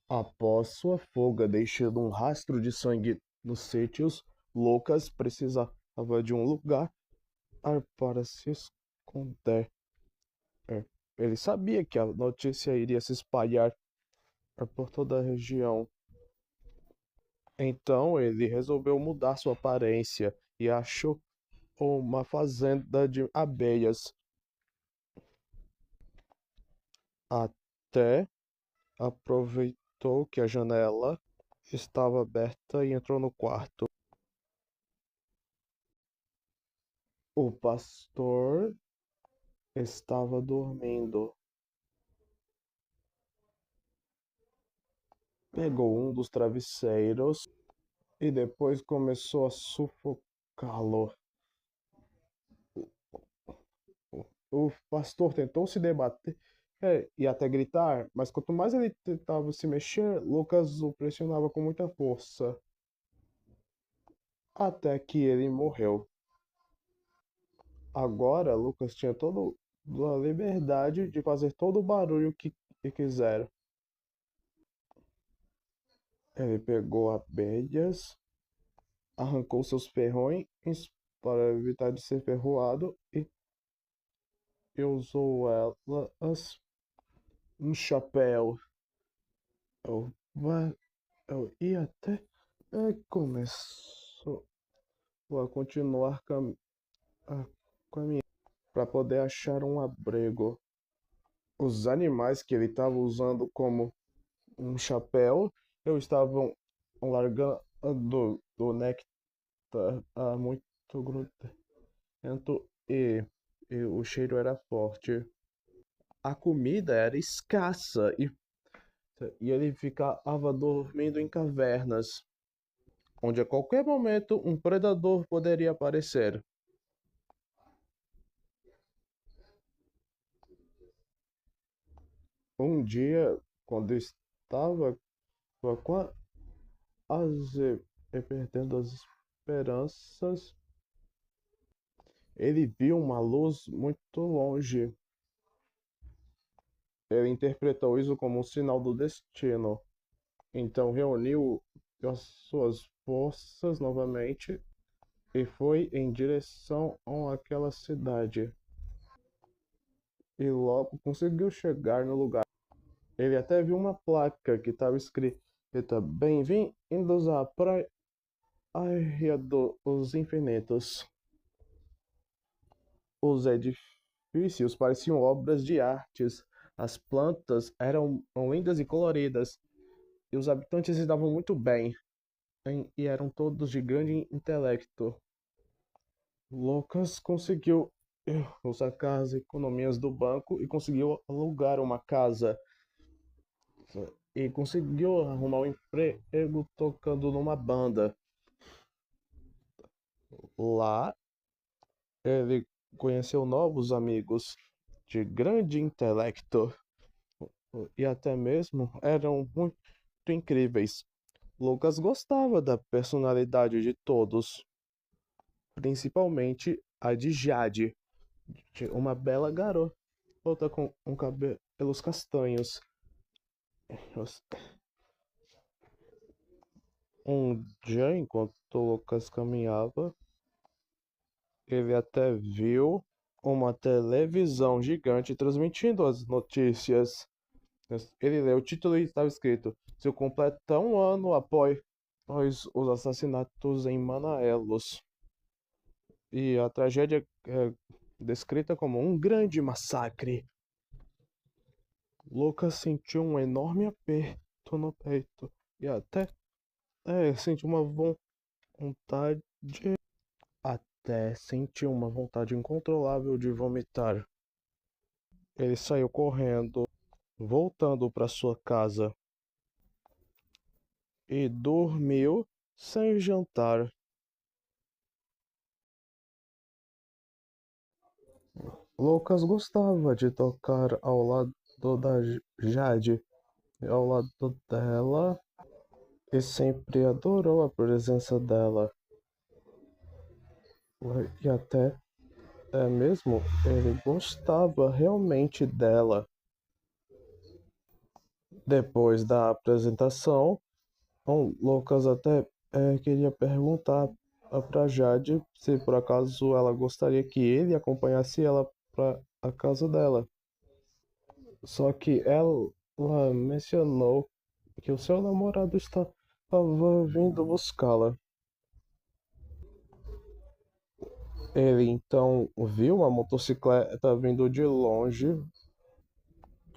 Após sua fuga, deixando um rastro de sangue nos sítios, Lucas precisava de um lugar para se esconder. É, ele sabia que a notícia iria se espalhar por toda a região. Então ele resolveu mudar sua aparência e achou uma fazenda de abelhas. Até aproveitou que a janela estava aberta e entrou no quarto. O pastor estava dormindo. Pegou um dos travesseiros e depois começou a sufocá-lo. O pastor tentou se debater e até gritar, mas quanto mais ele tentava se mexer, Lucas o pressionava com muita força, até que ele morreu. Agora, Lucas tinha toda a liberdade de fazer todo o barulho que quiser. Ele pegou abelhas, arrancou seus ferrões para evitar de ser ferroado e usou elas um chapéu. Eu, eu ia até começou a continuar a caminhar para poder achar um abrigo. Os animais que ele estava usando como um chapéu, eu estavam largando do néctar muito grudento e o cheiro era forte. A comida era escassa e ele ficava dormindo em cavernas, onde a qualquer momento um predador poderia aparecer. Um dia, quando estava quase perdendo as esperanças, ele viu uma luz muito longe. Ele interpretou isso como um sinal do destino. Então reuniu as suas forças novamente e foi em direção àquela cidade. E logo conseguiu chegar no lugar. Ele até viu uma placa que estava escrita: Bem-vindos à Praia dos Infinitos. Os edifícios pareciam obras de artes. As plantas eram lindas e coloridas, e os habitantes se davam muito bem, e eram todos de grande intelecto. Lucas conseguiu sacar as economias do banco e conseguiu alugar uma casa. E conseguiu arrumar um emprego tocando numa banda. Lá, ele conheceu novos amigos de grande intelecto e até mesmo eram muito incríveis. Lucas gostava da personalidade de todos, principalmente a de Jade, uma bela garota com cabelos castanhos. Um dia, enquanto Lucas caminhava, ele até viu uma televisão gigante transmitindo as notícias. Ele leu o título e estava escrito: Se completa um ano após os assassinatos em Manaelos. E a tragédia é descrita como um grande massacre. Lucas sentiu um enorme aperto no peito e até sentiu uma vontade, até sentiu uma vontade incontrolável de vomitar. Ele saiu correndo, voltando para sua casa e dormiu sem jantar. Lucas gostava de tocar ao lado da Jade, ao lado dela, e sempre adorou a presença dela. E até mesmo ele gostava realmente dela. Depois da apresentação, o Lucas até queria perguntar pra Jade se por acaso ela gostaria que ele acompanhasse ela para a casa dela. Só que ela mencionou que o seu namorado estava vindo buscá-la. Ele então viu uma motocicleta vindo de longe.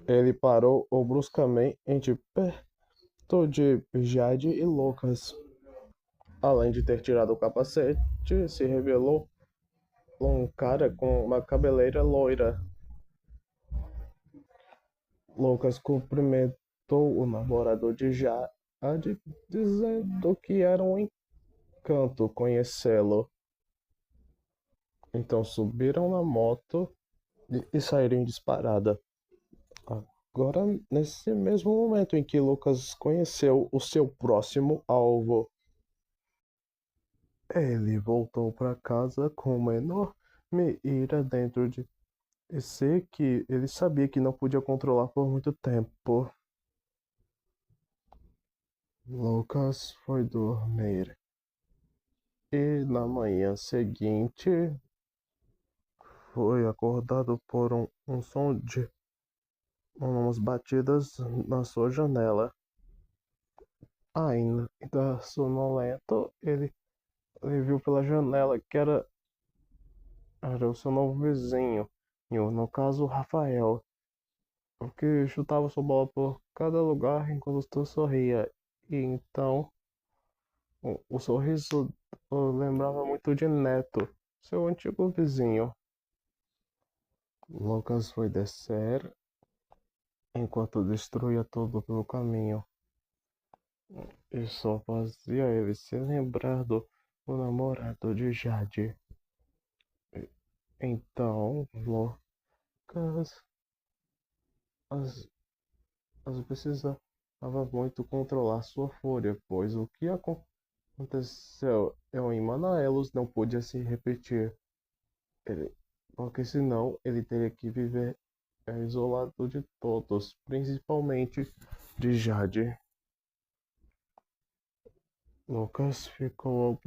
Ele parou bruscamente perto de Jade e Lucas. Além de ter tirado o capacete, se revelou um cara com uma cabeleira loira. Lucas cumprimentou o namorado de Jade, dizendo que era um encanto conhecê-lo. Então subiram na moto e saíram em disparada. Agora, nesse mesmo momento em que Lucas conheceu o seu próximo alvo, ele voltou para casa com uma enorme ira dentro de si que ele sabia que não podia controlar por muito tempo. Lucas foi dormir e na manhã seguinte foi acordado por um som de umas batidas na sua janela. Ainda sonolento, ele viu pela janela que era o seu novo vizinho, e no caso, o Rafael, o que chutava sua bola por cada lugar enquanto tu sorria. E então, o sorriso lembrava muito de Neto, seu antigo vizinho. Lucas foi descer enquanto destruía tudo pelo caminho. E só fazia ele se lembrar do namorado de Jade. Então, Lucas às, às vezes precisava muito controlar sua fúria, pois o que aconteceu em Manaelos não podia se repetir, ele, porque senão ele teria que viver isolado de todos, principalmente de Jade. Lucas ficou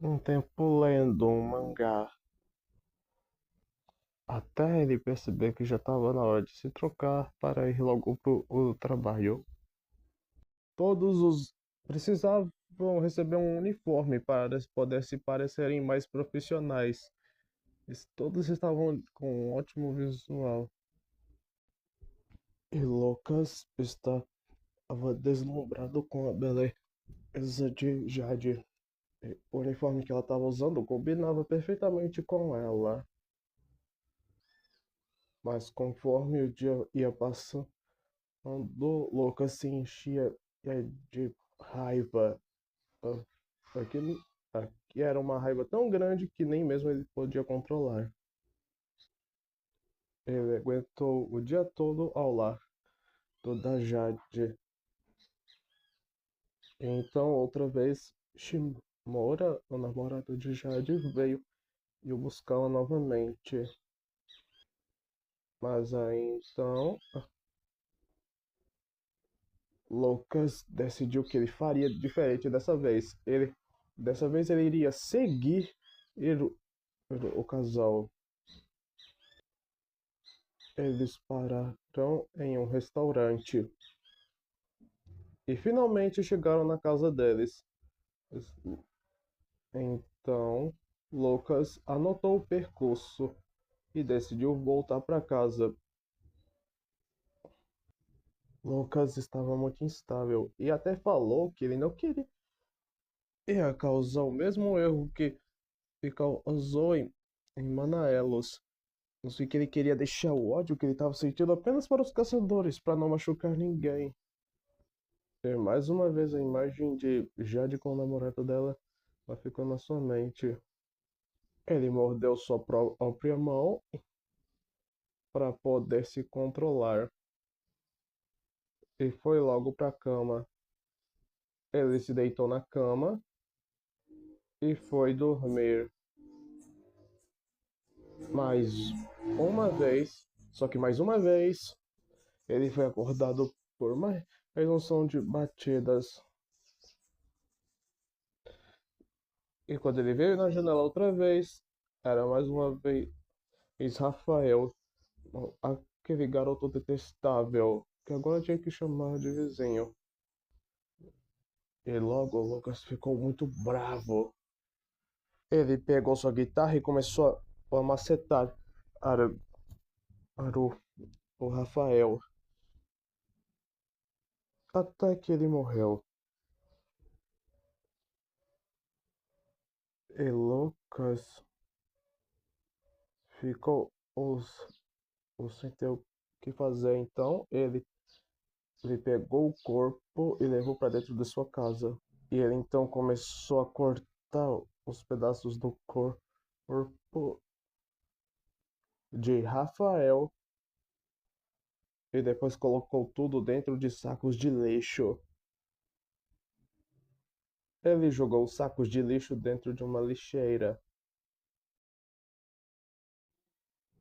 um tempo lendo um mangá, até ele perceber que já estava na hora de se trocar para ir logo pro o trabalho. Todos os precisavam receber um uniforme para poder se parecerem mais profissionais. Todos estavam com um ótimo visual. E Lucas estava deslumbrado com a beleza de Jade. O uniforme que ela estava usando combinava perfeitamente com ela. Mas conforme o dia ia passando, Lucas se enchia de raiva. Ah, Aquilo, aqui era uma raiva tão grande que nem mesmo ele podia controlar. Ele aguentou o dia todo ao lado da Jade. Então, outra vez, Shimura, o namorado de Jade, veio e o buscá-la novamente. Mas aí então, Lucas decidiu que ele faria diferente dessa vez. Dessa vez ele iria seguir o casal. Eles pararam em um restaurante e finalmente chegaram na casa deles. Então, Lucas anotou o percurso e decidiu voltar para casa. Lucas estava muito instável e até falou que ele não queria causar o mesmo erro que causou em Manaelos. Não sei que ele queria deixar o ódio que ele estava sentindo apenas para os caçadores, para não machucar ninguém. E mais uma vez a imagem de Jade com o namorado dela ficou na sua mente. Ele mordeu sua própria mão para poder se controlar e foi logo para a cama. Ele se deitou na cama e foi dormir. Mais uma vez, só que mais uma vez, ele foi acordado por mais um som de batidas. E quando ele veio na janela outra vez, era mais uma vez Rafael, aquele garoto detestável, que agora tinha que chamar de vizinho. E logo o Lucas ficou muito bravo. Ele pegou sua guitarra e começou a macetar para, para o Rafael, até que ele morreu. E Lucas ficou sem ter o que fazer, então ele pegou o corpo e levou para dentro de sua casa. E ele então começou a cortar os pedaços do corpo de Rafael e depois colocou tudo dentro de sacos de lixo. Ele jogou os sacos de lixo dentro de uma lixeira.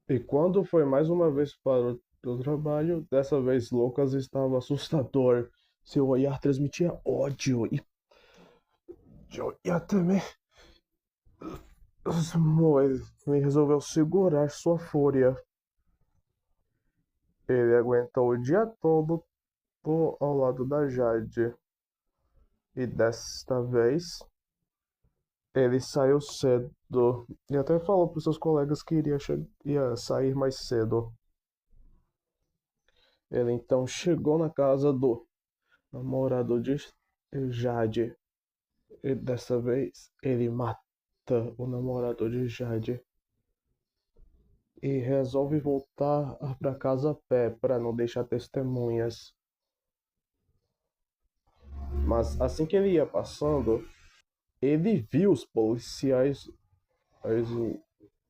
E quando foi mais uma vez para o trabalho, dessa vez Lucas estava assustador. Seu olhar transmitia ódio e até mesmo ele resolveu segurar sua fúria. Ele aguentou o dia todo ao lado da Jade. E desta vez ele saiu cedo. E até falou para os seus colegas que ia sair mais cedo. Ele então chegou na casa do namorado de Jade. E dessa vez ele mata o namorado de Jade. E resolve voltar para casa a pé para não deixar testemunhas. Mas assim que ele ia passando, ele viu os policiais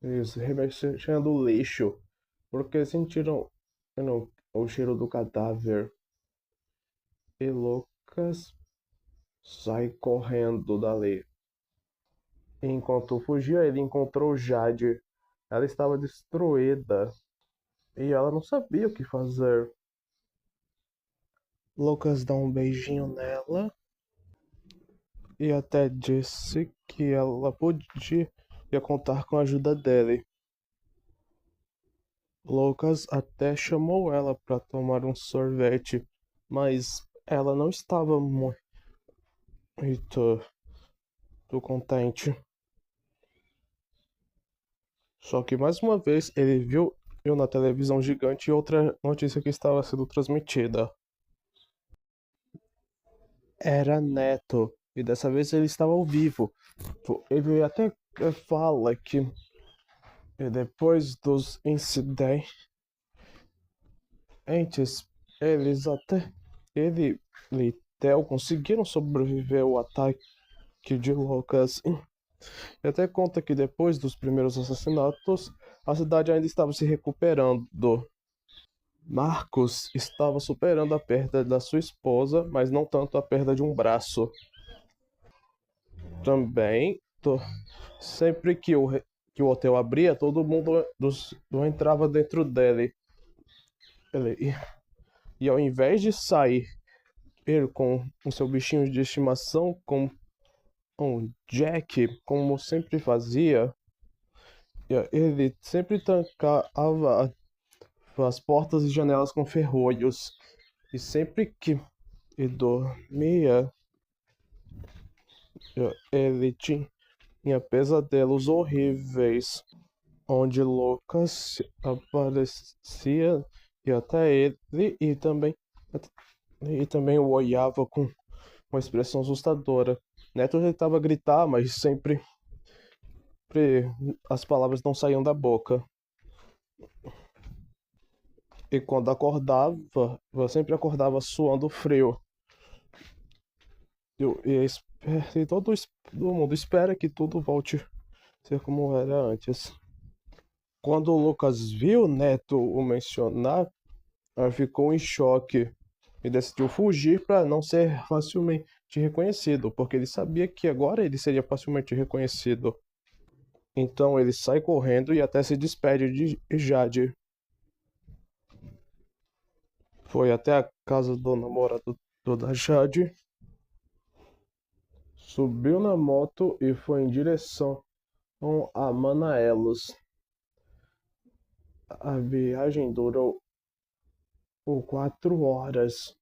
eles remexendo o lixo, porque sentiram o cheiro do cadáver. E Lucas sai correndo dali. Enquanto fugia, ele encontrou Jade. Ela estava destruída e ela não sabia o que fazer. Lucas dá um beijinho nela e até disse que ela podia contar com a ajuda dele. Lucas até chamou ela para tomar um sorvete, mas ela não estava muito contente. Só que mais uma vez ele viu na televisão gigante outra notícia que estava sendo transmitida. Era Neto, e dessa vez ele estava ao vivo. Ele até fala que depois dos incidentes, eles até ele e Theo conseguiram sobreviver ao ataque de Lucas. E até conta que depois dos primeiros assassinatos, a cidade ainda estava se recuperando. Marcos estava superando a perda da sua esposa, mas não tanto a perda de um braço. Também, sempre que que o hotel abria, todo mundo entrava dentro dele. Ele, e ao invés de sair com o seu bichinho de estimação, com um Jack, como sempre fazia, ele sempre trancava as portas e janelas com ferrolhos. E sempre que ele dormia, ele tinha pesadelos horríveis, onde Lucas aparecia e até ele e também o olhava com uma expressão assustadora. Neto tentava gritar, mas sempre as palavras não saíam da boca. E quando acordava, sempre acordava suando frio. E todo mundo espera que tudo volte a ser como era antes. Quando o Lucas viu Neto o mencionar, ficou em choque e decidiu fugir para não ser facilmente reconhecido, porque ele sabia que agora ele seria facilmente reconhecido. Então ele sai correndo e até se despede de Jade. Foi até a casa do namorado da Jade, subiu na moto e foi em direção a Manaelos. A viagem durou por 4 horas.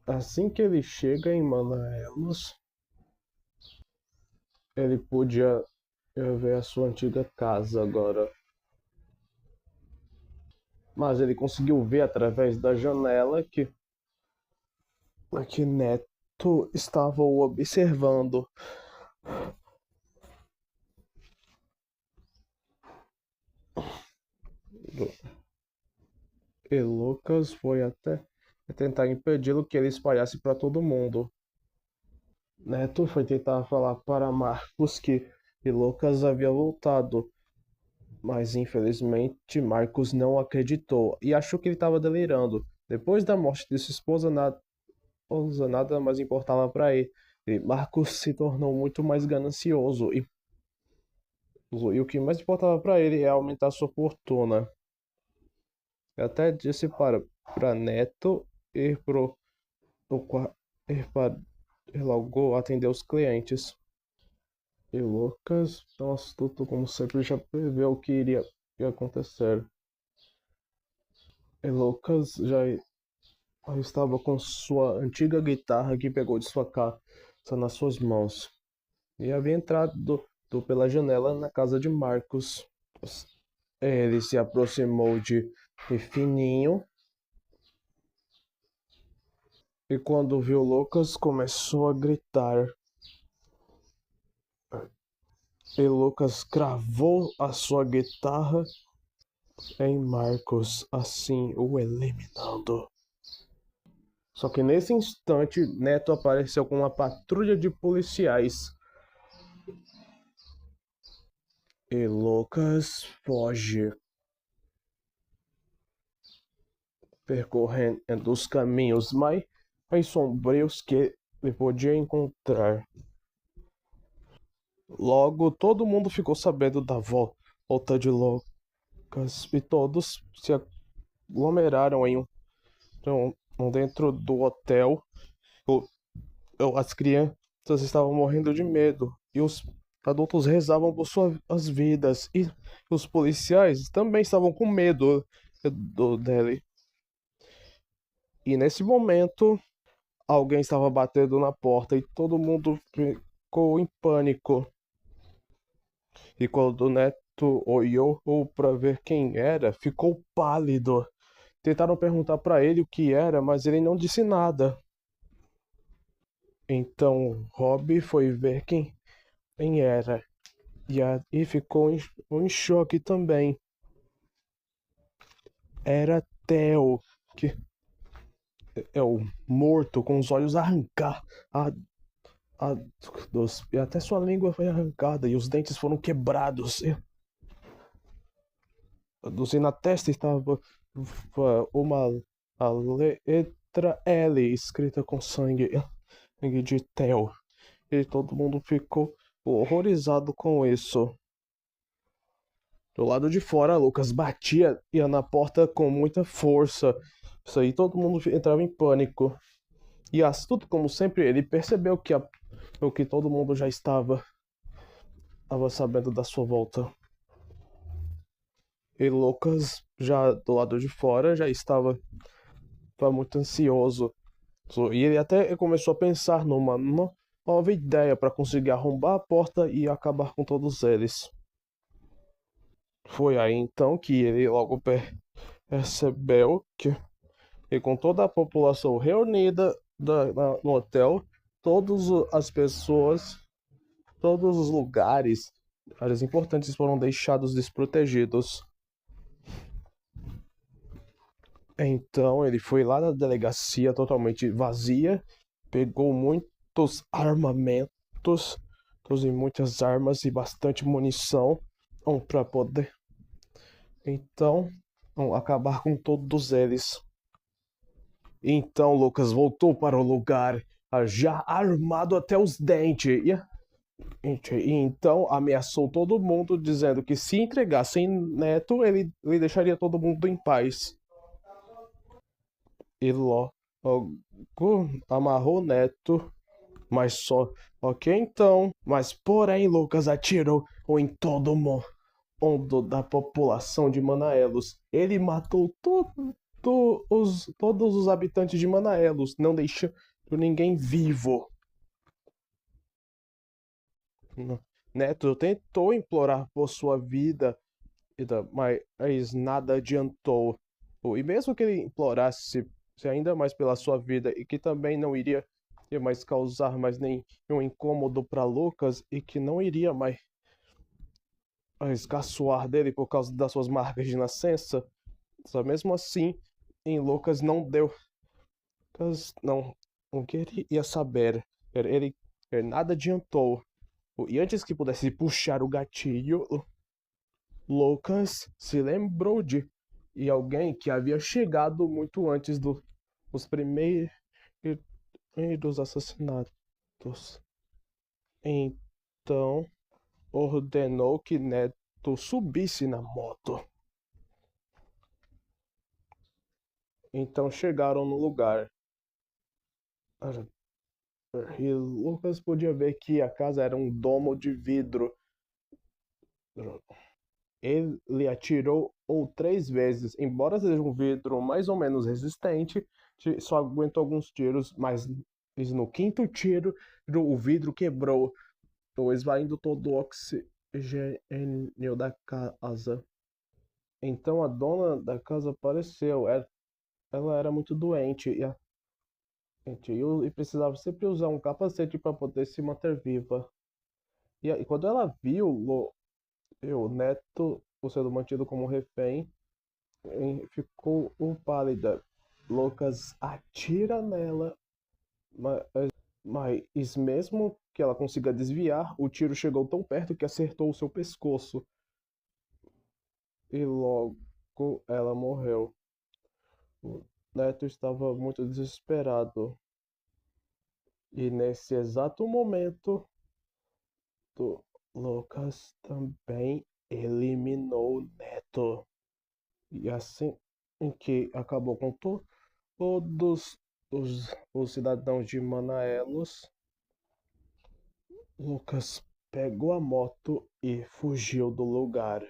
Assim que ele chega em Manaelos, ele podia ver a sua antiga casa agora. Mas ele conseguiu ver através da janela que Neto estava o observando. E Lucas foi até tentar impedi-lo que ele espalhasse para todo mundo. Neto foi tentar falar para Marcos que Lucas havia voltado, mas infelizmente Marcos não acreditou e achou que ele estava delirando. Depois da morte de sua esposa, nada mais importava para ele. E Marcos se tornou muito mais ganancioso e o que mais importava para ele é aumentar sua fortuna. Eu até disse para Neto ir pro qua- ir para ir logo atender os clientes. E Lucas, tão astuto como sempre, já preveu o que ia acontecer. E Lucas já estava com sua antiga guitarra que pegou de sua casa nas suas mãos. E havia entrado pela janela na casa de Marcos. Ele se aproximou de fininho e quando viu Lucas começou a gritar. E Lucas cravou a sua guitarra em Marcos, assim o eliminando. Só que nesse instante, Neto apareceu com uma patrulha de policiais. E Lucas foge, percorrendo os caminhos mais sombrios que ele podia encontrar. Logo, todo mundo ficou sabendo da volta de Lucas e todos se aglomeraram dentro do hotel. As crianças estavam morrendo de medo e os adultos rezavam por suas vidas e os policiais também estavam com medo dele. E nesse momento, alguém estava batendo na porta e todo mundo ficou em pânico. E quando o Neto olhou para ver quem era, ficou pálido. Tentaram perguntar para ele o que era, mas ele não disse nada. Então Rob foi ver quem era e ficou em choque também. Era Theo, que é o morto com os olhos arrancados. E até sua língua foi arrancada e os dentes foram quebrados. E na testa estava uma a letra L escrita com sangue de Theo. E todo mundo ficou horrorizado com isso. Do lado de fora, Lucas ia na porta com muita força. Isso aí, todo mundo entrava em pânico. E astuto como sempre, ele percebeu o que todo mundo já estava sabendo da sua volta. E Lucas, já do lado de fora, já estava muito ansioso. E ele até começou a pensar numa nova ideia para conseguir arrombar a porta e acabar com todos eles. Foi aí então que ele logo percebeu que, e com toda a população reunida no hotel, todas as pessoas, todos os lugares, áreas importantes foram deixados desprotegidos. Então ele foi lá na delegacia totalmente vazia, pegou muitos armamentos, e muitas armas e bastante munição para poder então acabar com todos eles. Então Lucas voltou para o lugar já armado até os dentes e então ameaçou todo mundo dizendo que se entregassem Neto ele deixaria todo mundo em paz. e logo amarrou Neto, mas só. Ok, então. Mas porém, Lucas atirou em todo mundo da população de Manaelos. Ele matou todos os habitantes de Manaelos, não deixando ninguém vivo. Neto tentou implorar por sua vida, mas nada adiantou. E mesmo que ele implorasse se ainda mais pela sua vida e que também não iria mais causar mais nenhum incômodo para Lucas e que não iria mais caçoar dele por causa das suas marcas de nascença, só mesmo assim, em Lucas não deu. Lucas não, o que ele ia saber? Ele nada adiantou. E antes que pudesse puxar o gatilho, Lucas se lembrou de alguém que havia chegado muito antes dos primeiros assassinatos. Então, ordenou que Neto subisse na moto. Então chegaram no lugar. E Lucas podia ver que a casa era um domo de vidro. Ele atirou ou 3 vezes, embora seja um vidro mais ou menos resistente, só aguentou alguns tiros, mas no quinto tiro o vidro quebrou, esvaindo todo o oxigênio da casa. Então a dona da casa apareceu. Ela era muito doente e precisava sempre usar um capacete para poder se manter viva. E quando ela viu o neto sendo mantido como refém, ficou pálida. Lucas atira nela, mas mesmo que ela consiga desviar, o tiro chegou tão perto que acertou o seu pescoço. E logo ela morreu. O Neto estava muito desesperado. E nesse exato momento, Lucas também eliminou o Neto. E assim que acabou com todos os cidadãos de Manaelos, Lucas pegou a moto e fugiu do lugar.